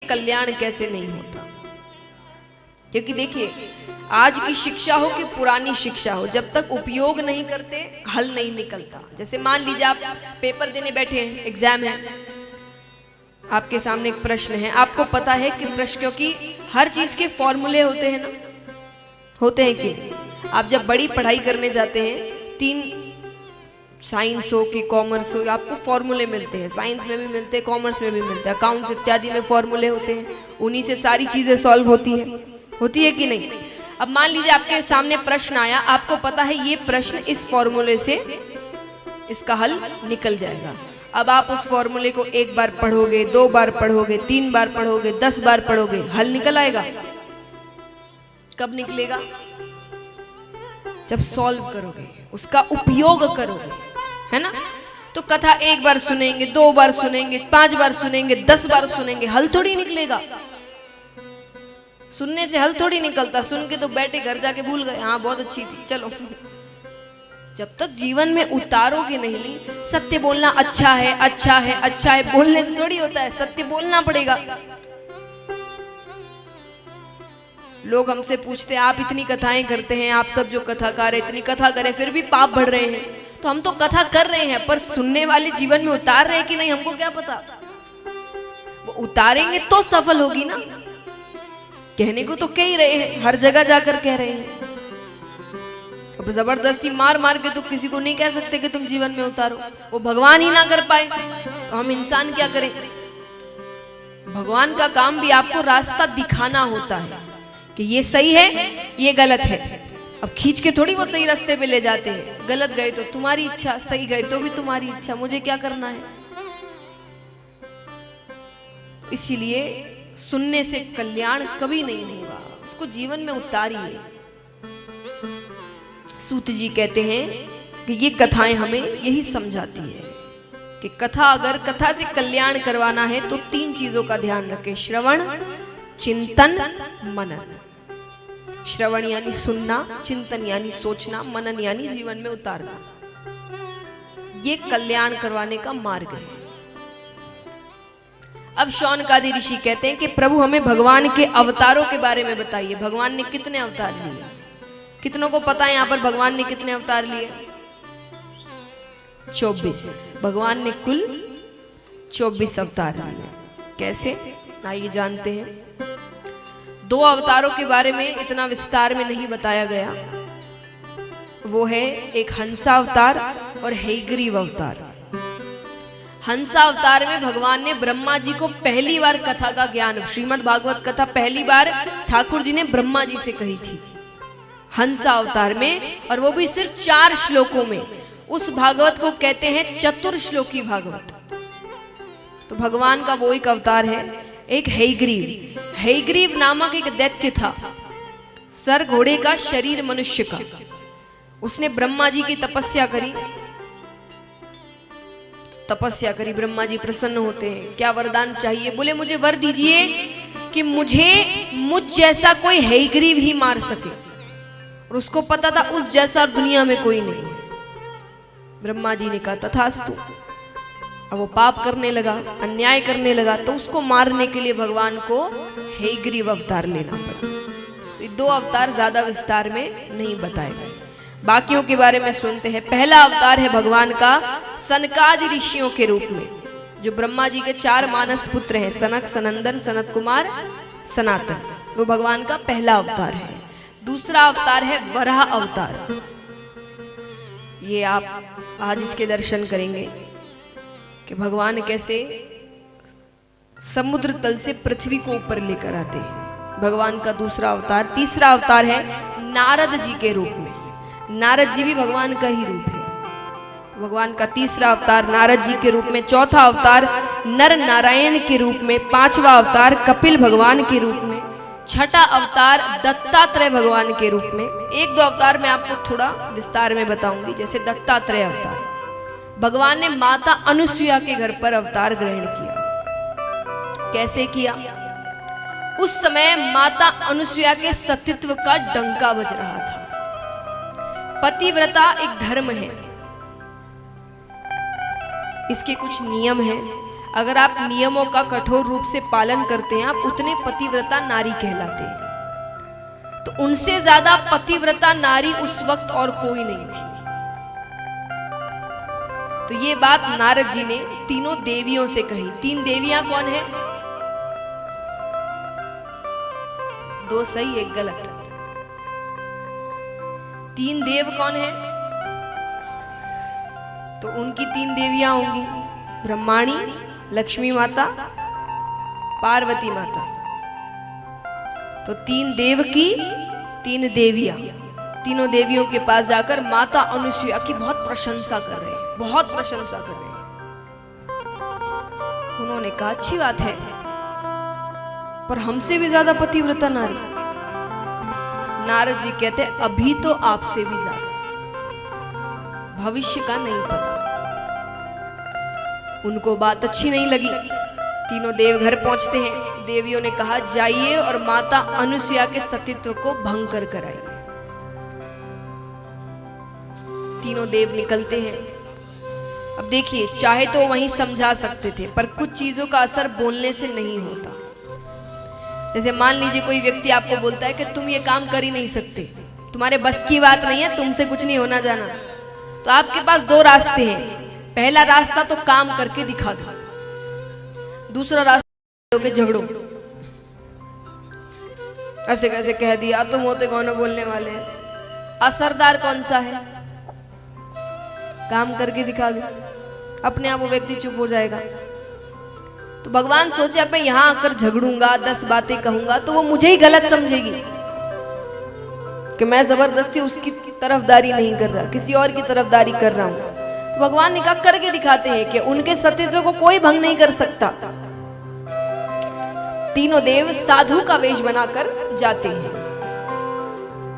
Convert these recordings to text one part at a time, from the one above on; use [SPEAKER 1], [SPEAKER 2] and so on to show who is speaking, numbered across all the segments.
[SPEAKER 1] कल्याण कैसे नहीं होता। क्योंकि देखिए, आज की शिक्षा हो कि पुरानी शिक्षा हो, जब तक उपयोग नहीं करते हल नहीं निकलता। जैसे मान लीजिए आप पेपर देने बैठे हैं, एग्जाम है, आपके सामने एक प्रश्न है, आपको पता है कि प्रश्न, क्योंकि हर चीज के फॉर्मूले होते हैं ना, होते हैं कि नहीं। आप जब बड़ी पढ़ाई करने जाते हैं, 3 साइंस हो कि कॉमर्स हो, आपको फॉर्मूले मिलते हैं, साइंस में भी मिलते हैं, कॉमर्स में भी मिलते हैं, अकाउंट्स इत्यादि में फॉर्मूले होते हैं, उन्हीं से सारी चीजें सॉल्व होती है कि नहीं। अब मान लीजिए आपके सामने प्रश्न आया, आपको पता है ये प्रश्न इस फॉर्मूले से इसका हल निकल जाएगा। अब आप उस फॉर्मूले को 1 बार पढ़ोगे, 2 बार पढ़ोगे, 3 बार पढ़ोगे, 10 बार पढ़ोगे, हल निकल आएगा। कब निकलेगा? जब सॉल्व करोगे, उसका उपयोग करोगे, है ना। तो कथा 1 बार सुनेंगे, 2 बार सुनेंगे, 5 बार सुनेंगे, 10 बार सुनेंगे, हल थोड़ी निकलेगा। सुनने से हल थोड़ी निकलता, सुन के तो बैठे घर जाके भूल गए, हाँ बहुत अच्छी थी, चलो। जब तक जीवन में उतारोगे नहीं, सत्य बोलना अच्छा है, अच्छा है, अच्छा है बोलने से थोड़ी होता है, सत्य बोलना पड़ेगा। लोग हमसे पूछते हैं, आप इतनी कथाएं करते हैं, आप सब जो कथाकार है इतनी कथा करें फिर भी पाप बढ़ रहे हैं। तो हम तो कथा कर रहे हैं, पर सुनने वाले जीवन में उतार रहे हैं कि नहीं, हमको क्या पता। वो उतारेंगे तो सफल होगी ना। कहने को तो कह ही रहे हैं, हर जगह जाकर कह रहे हैं। अब जबरदस्ती मार मार के तो किसी को नहीं कह सकते कि तुम जीवन में उतारो। वो भगवान ही ना कर पाए तो हम इंसान क्या करें। भगवान का काम भी आपको रास्ता दिखाना होता है कि ये सही है, ये गलत है। अब खींच के थोड़ी वो सही रास्ते पे ले जाते हैं। गलत गए तो तुम्हारी इच्छा, सही गए तो भी तुम्हारी इच्छा, मुझे क्या करना है। इसीलिए सुनने से कल्याण कभी नहीं होगा, उसको जीवन में उतारिए। सूत जी कहते हैं कि ये कथाएं हमें यही समझाती है कि अगर कथा से कल्याण करवाना है तो 3 चीजों का ध्यान रखें: श्रवण, चिंतन, मनन। श्रवण यानी सुनना, चिंतन यानी सोचना, मनन यानी जीवन में उतारना। ये कल्याण करवाने का मार्ग है। अब शौनकादि ऋषि कहते हैं कि प्रभु हमें भगवान के अवतारों के बारे में बताइए। भगवान ने कितने अवतार लिए? कितनों को पता है यहाँ पर भगवान ने कितने अवतार लिए? 24। भगवान ने कुल 24 अवतार लिए। कैसे, आइए जानते हैं। 2 अवतारों के बारे में इतना विस्तार में नहीं बताया गया, वो है एक हंसा अवतार और हैग्रीव अवतार। हंसा अवतार में भगवान ने ब्रह्मा जी को पहली बार कथा का ज्ञान, श्रीमद् भागवत कथा पहली बार ठाकुर जी ने ब्रह्मा जी से कही थी हंसा अवतार में, और वो भी सिर्फ 4 श्लोकों में। उस भागवत को कहते हैं चतुर्श्लोकी भागवत। तो भगवान का वो एक अवतार है। एक हैग्रीव, हैग्रीव नामक एक दैत्य था, सर घोड़े का, शरीर मनुष्य का। उसने ब्रह्मा जी की तपस्या करी। ब्रह्मा जी प्रसन्न होते हैं। क्या वरदान चाहिए? बोले मुझे वर दीजिए कि मुझ जैसा कोई हैग्रीव ही मार सके। और उसको पता था उस जैसा दुनिया में कोई नहीं। ब्रह्मा जी ने कहा तथास्तु। अब वो पाप करने लगा, अन्याय करने लगा, तो उसको मारने के लिए भगवान को हैग्रीव अवतार लेना पड़ा। तो 2 अवतार ज्यादा विस्तार में नहीं बताए गए, बाकियों के बारे में सुनते हैं। पहला अवतार है भगवान का सनकादि ऋषियों के रूप में, जो ब्रह्मा जी के 4 मानस पुत्र हैं, सनक, सनंदन, सनत कुमार, सनातन। वो भगवान का पहला अवतार है। दूसरा अवतार है वराह अवतार। ये आप आज इसके दर्शन करेंगे कि भगवान कैसे समुद्र तल से पृथ्वी को ऊपर लेकर आते हैं। भगवान का दूसरा अवतार। तीसरा अवतार है नारद जी के रूप में। नारद जी भी भगवान का ही रूप है। भगवान का तीसरा अवतार नारद जी के रूप में। चौथा अवतार नर नारायण के रूप में। 5वां अवतार कपिल भगवान के रूप में। 6ठा अवतार दत्तात्रेय भगवान के रूप में। 1-2 अवतार मैं आपको थोड़ा विस्तार में बताऊंगी। जैसे दत्तात्रेय अवतार, भगवान ने माता अनुसुईया के घर पर अवतार ग्रहण किया। कैसे किया? उस समय माता अनुसुईया के सतीत्व का डंका बज रहा था। पतिव्रता एक धर्म है, इसके कुछ नियम हैं। अगर आप नियमों का कठोर रूप से पालन करते हैं, आप उतने पतिव्रता नारी कहलाते हैं। तो उनसे ज्यादा पतिव्रता नारी उस वक्त और कोई नहीं थी। तो ये बात नारद जी ने तीनों देवियों से कही। 3 देवियां कौन है? 2 सही, 1 गलत। 3 देव कौन है? तो उनकी 3 देवियां होंगी, ब्रह्माणी, लक्ष्मी माता, पार्वती माता। तो 3 देव की 3 देवियां, तीनों देवियों के पास जाकर माता अनुसुईया की बहुत प्रशंसा कर रहे हैं, बहुत प्रशंसा कर रहे हैं। उन्होंने कहा अच्छी बात है, पर हमसे भी ज्यादा पतिव्रता नारी। नारद जी कहते अभी तो आपसे भी ज्यादा, भविष्य का नहीं पता। उनको बात अच्छी नहीं लगी। तीनों देव घर पहुंचते हैं। देवियों ने कहा जाइए और माता अनुसुईया के सतीत्व को भंग कर कराइए। तीनों देव निकलते हैं। अब देखिए, चाहे तो वहीं समझा सकते थे, पर कुछ चीजों का असर बोलने से नहीं होता। जैसे मान लीजिए कोई व्यक्ति आपको बोलता है कि तुम ये काम कर ही नहीं सकते, तुम्हारे बस की बात नहीं है, तुमसे कुछ नहीं होना जाना। तो आपके पास 2 रास्ते हैं। पहला रास्ता तो काम करके दिखा दो, दूसरा रास्ता के झगड़ो। ऐसे कैसे कह दिया, तुम होते कौन बोलने वाले हैं। असरदार कौन सा है? काम करके दिखा दो, अपने आप वो व्यक्ति चुप हो जाएगा। तो भगवान सोचे अब मैं यहां आकर झगड़ूंगा, 10 बातें कहूंगा तो वो मुझे ही गलत समझेगी कि मैं जबरदस्ती उसकी तरफदारी नहीं कर रहा, किसी और की तरफदारी कर रहा हूं। तो भगवान ने कहा करके दिखाते हैं कि उनके सतीत्व को कोई भंग नहीं कर सकता। तीनों देव साधु का वेश बनाकर जाते हैं।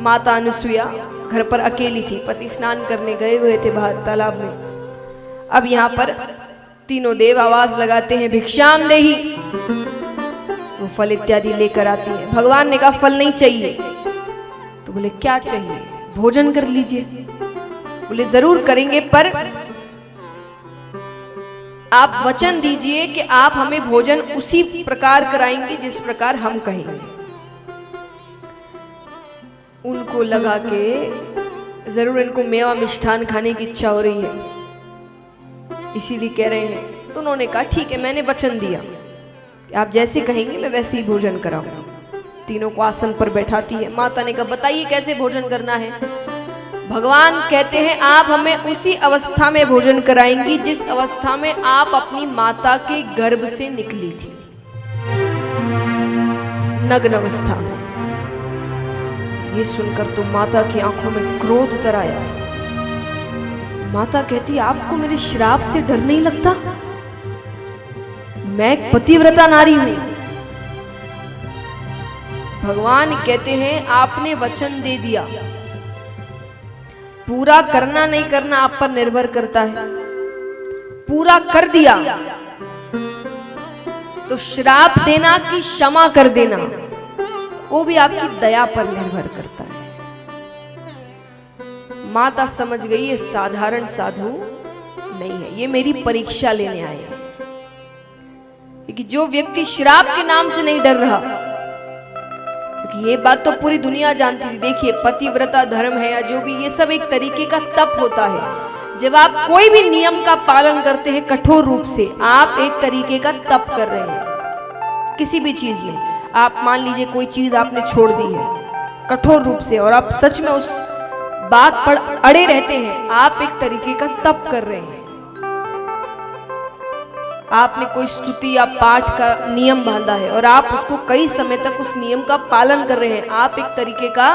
[SPEAKER 1] माता अनुसुईया घर पर अकेली थी, पति स्नान करने गए हुए थे बाहर तालाब में। अब यहाँ पर तीनों देव आवाज लगाते हैं भिक्षाम देहि। वो फल इत्यादि लेकर आती है। भगवान ने कहा फल नहीं चाहिए। तो बोले क्या चाहिए? भोजन कर लीजिए। बोले जरूर करेंगे, पर आप वचन दीजिए कि आप हमें भोजन उसी प्रकार कराएंगे जिस प्रकार हम कहेंगे। उनको लगा के जरूर इनको मेवा मिष्ठान खाने की इच्छा हो रही है, इसीलिए कह रहे हैं। तो उन्होंने कहा ठीक है, मैंने वचन दिया कि आप जैसे कहेंगे मैं वैसे ही भोजन कराऊंगा। तीनों को आसन पर बैठाती है। माता ने कहा बताइए कैसे भोजन करना है। भगवान कहते हैं आप हमें उसी अवस्था में भोजन कराएंगी जिस अवस्था में आप अपनी माता के गर्भ से निकली थी, नग्न अवस्था में। ये सुनकर तो माता की आंखों में क्रोध उतर आया। माता कहती आपको मेरे श्राप से डर नहीं लगता? मैं एक पतिव्रता नारी हूं। भगवान कहते हैं आपने वचन दे दिया, पूरा करना नहीं करना आप पर निर्भर करता है। पूरा कर दिया तो श्राप देना कि क्षमा कर देना वो भी आपकी दया पर निर्भर करता है। माता समझ गई ये साधारण साधु नहीं है, ये मेरी परीक्षा लेने आए हैं। क्योंकि जो व्यक्ति श्राप के नाम से नहीं डर रहा, क्योंकि ये बात तो पूरी दुनिया जानती थी। देखिए पतिव्रता धर्म है या जो भी, ये सब एक तरीके का तप होता है। जब आप कोई भी नियम का पालन करते हैं कठोर रूप से, आप एक तरीके का तप कर रहे हैं। किसी भी चीज में आप मान लीजिए कोई चीज आपने छोड़ दी है कठोर रूप से और आप सच में उस बात पर अड़े रहते हैं, आप एक तरीके का तप कर रहे हैं। आपने कोई स्तुति या पाठ का नियम बांधा है और आप उसको कई समय तक उस नियम का पालन कर रहे हैं, आप एक तरीके का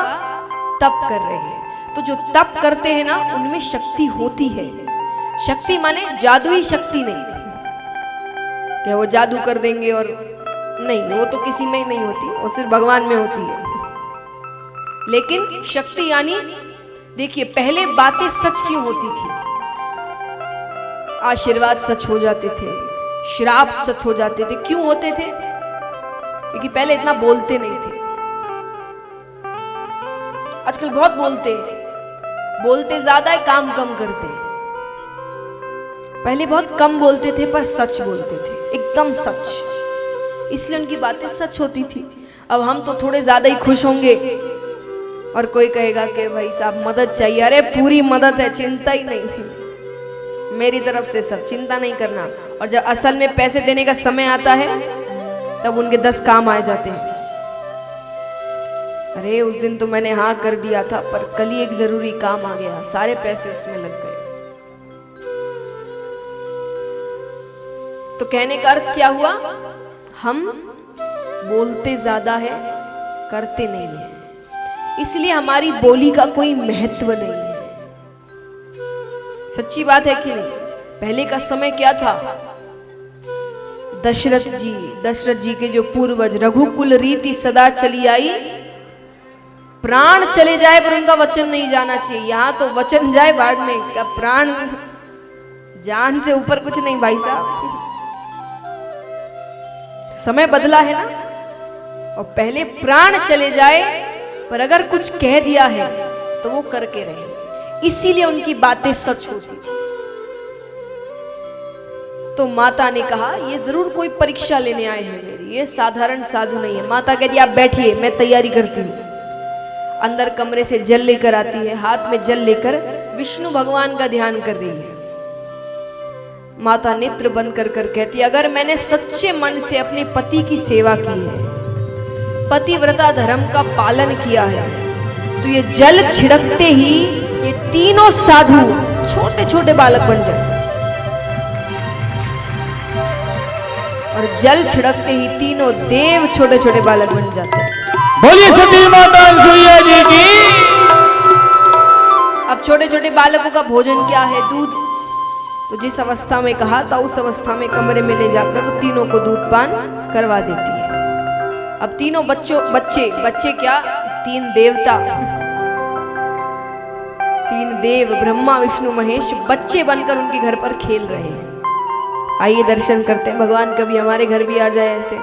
[SPEAKER 1] तप कर रहे हैं। तो जो तप करते हैं ना, उनमें शक्ति होती है। शक्ति माने जादुई शक्ति नहीं, क्या वो जादू कर देंगे और नहीं, वो तो किसी में ही नहीं होती, वो सिर्फ भगवान में होती है। लेकिन शक्ति यानी देखिए पहले बातें सच क्यों होती थी? आशीर्वाद सच हो जाते थे, श्राप सच हो जाते थे। क्यों होते थे? क्योंकि पहले इतना बोलते नहीं थे। आजकल बहुत बोलते हैं, बोलते ज्यादा है, काम कम करते हैं। पहले बहुत कम बोलते थे पर सच बोलते थे। एकदम सच, इसलिए उनकी बातें सच होती थी। अब हम तो थोड़े ज्यादा ही खुश होंगे और कोई कहेगा कि भाई साहब मदद चाहिए, अरे पूरी मदद है, चिंता ही नहीं, मेरी तरफ से सब, चिंता नहीं करना। और जब असल में पैसे देने का समय आता है तब उनके 10 काम आ जाते हैं। अरे उस दिन तो मैंने हाँ कर दिया था, पर कल ही एक जरूरी काम आ गया, सारे पैसे उसमें लग गए। तो कहने का अर्थ क्या हुआ, हम बोलते ज्यादा है, करते नहीं है, इसलिए हमारी बोली का कोई महत्व नहीं है। सच्ची बात है कि नहीं? पहले का समय क्या था, दशरथ जी के जो पूर्वज, रघुकुल रीति सदा चली आई, प्राण चले जाए पर उनका वचन नहीं जाना चाहिए। यहां तो वचन जाए बाढ़ में, क्या प्राण, जान से ऊपर कुछ नहीं भाई साहब। समय बदला है ना, और पहले प्राण चले जाए पर अगर कुछ कह दिया है तो वो करके रहे, इसीलिए उनकी बातें सच होती थी। तो माता ने कहा ये जरूर कोई परीक्षा लेने आए हैं मेरी, ये साधारण साधु नहीं है। माता कहती आप बैठिए, मैं तैयारी करती हूँ। अंदर कमरे से जल लेकर आती है, हाथ में जल लेकर विष्णु भगवान का ध्यान कर रही है। माता नेत्र बंद कर कर कहती है अगर मैंने सच्चे मन से अपने पति की सेवा की है, पतिव्रता धर्म का पालन किया है, तो ये जल छिड़कते ही ये तीनों साधु छोटे छोटे बालक बन जाए, और जल छिड़कते ही तीनों देव छोटे छोटे बालक बन जाते हैं।
[SPEAKER 2] बोलिए सती माता सूर्या जी की।
[SPEAKER 1] अब छोटे छोटे बालकों का भोजन क्या है, दूध। तो जिस अवस्था में कहा था उस अवस्था में कमरे में ले जाकर वो तीनों को दूध पान करवा देती है। अब तीनों बच्चे क्या, 3 देवता, 3 देव ब्रह्मा विष्णु महेश बच्चे बनकर उनके घर पर खेल रहे हैं। आइए दर्शन करते हैं, भगवान कभी हमारे घर भी आ जाए ऐसे।